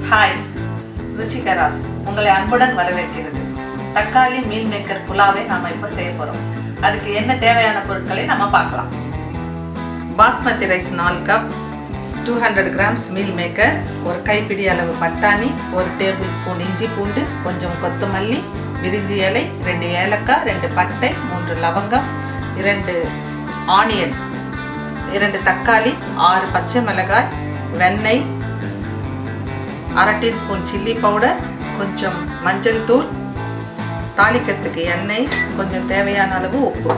Hi, ருச்சிகராஸ் உங்களை அன்புடன் வரவேற்கிறது. தக்காளி மீல் மேக்கர் புலாவை நாம இப்போ செய்ய போறோம். அதுக்கு என்ன தேவையான பொருட்களை நம்ம பார்க்கலாம். Basmati rice 4 cup, 200 grams meal maker, ஒரு கைப்பிடி அளவு பட்டாணி, 1 டேபிள் ஸ்பூன் இஞ்சி பூண்டு, கொஞ்சம் கொத்தமல்லி, பிரிஞ்சி இலை, 2 ஏலக்காய், 2 பட்டை, 3 லவங்கம், 2 ஆனியன், 2 தக்காளி, 6 பச்சை மிளகாய், வெண்ணெய், 1/2 டீஸ்பூன் சில்லி பவுடர், கொஞ்சம் மஞ்சள் தூள், தாளிக்கிறதுக்கு எண்ணெய், கொஞ்சம் தேவையான அளவு உப்பு.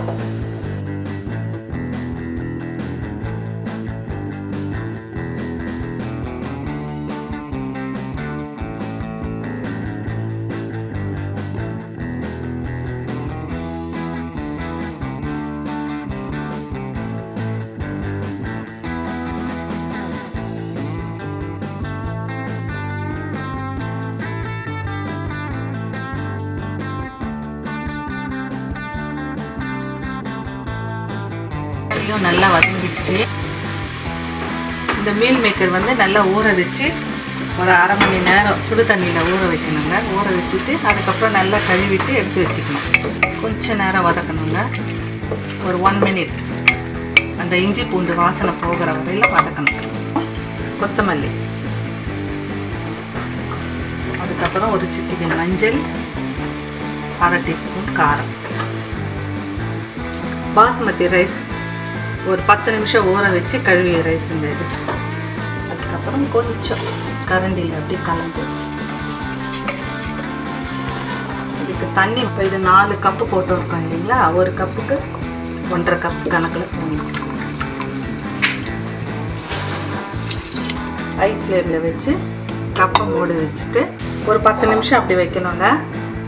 நல்லா வதங்கிடுச்சு. இந்த மீல் மேக்கர் வந்து நல்லா ஊற வச்சு ஒரு 1/2 மணி நேரம் சுடு தண்ணியில் ஊற வைக்கணுங்க. ஊற வச்சுட்டு அதுக்கப்புறம் நல்லா கழுவிட்டு எடுத்து வச்சுக்கணும். கொஞ்சம் நேரம் வதக்கணுங்க, ஒரு 1 மினிட். அந்த இஞ்சி பூண்டு வாசனை போகிற வரையில் வதக்கணும். கொத்தமல்லி, அதுக்கப்புறம் ஒரு சிட்டிகை மஞ்சள், 1/2 டீஸ்பூன் காரம். பாஸ்மதி ரைஸ் ஒரு 10 நிமிஷம் ஊற வச்சு கழுவிய ரைஸ் இந்த இது. அதுக்கப்புறம் கொஞ்சம் கரண்டியில் அப்படி கலந்து இதுக்கு தண்ணி. இப்போ இது 4 கப்பு போட்டுருக்கோம் இல்லைங்களா, 1 கப்புக்கு 1.5 கப் கணக்கில் போடணும். ஹை ஃப்ளேமில் வச்சு கப்பை மூடி வச்சுட்டு ஒரு 10 நிமிஷம் அப்படி வைக்கணுங்க.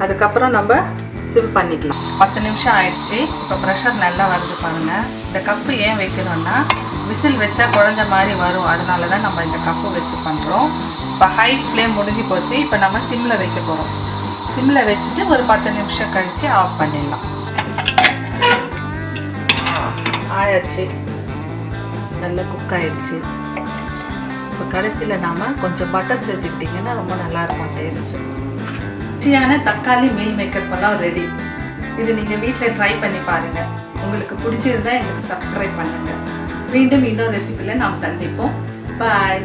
அதுக்கப்புறம் நம்ம சிம் பண்ணிக்கலாம். 10 நிமிஷம் ஆயிடுச்சு. இப்போ ப்ரெஷர் நல்லா வருது பாருங்கள். இந்த கப்பு ஏன் வைக்கணும்னா விசில் வச்சா குழஞ்ச மாதிரி வரும், அதனால தான் நம்ம இந்த கப்பு வச்சு பண்ணுறோம். இப்போ ஹை ஃப்ளேம் முடிஞ்சு போச்சு. இப்போ நம்ம சிம்மில் வைக்க போகிறோம். சிம்மில் வச்சுட்டு ஒரு 10 நிமிஷம் கழித்து ஆஃப் பண்ணிடலாம். ஆயாச்சு, நல்லா குக் ஆயிடுச்சு. இப்போ கடைசியில் நாம் கொஞ்சம் பட்டர் சேர்த்துக்கிட்டிங்கன்னா ரொம்ப நல்லாயிருக்கும் டேஸ்ட்டு. ருச்சியான தக்காளி மீல் மேக்கர் புலாவ் ரெடி. இது நீங்கள் வீட்டில் ட்ரை பண்ணி பாருங்கள். உங்களுக்கு பிடிச்சிருந்தா எங்களுக்கு சப்ஸ்கிரைப் பண்ணுங்கள். மீண்டும் இன்னொரு ரெசிபியில் நாம் சந்திப்போம். பாய்.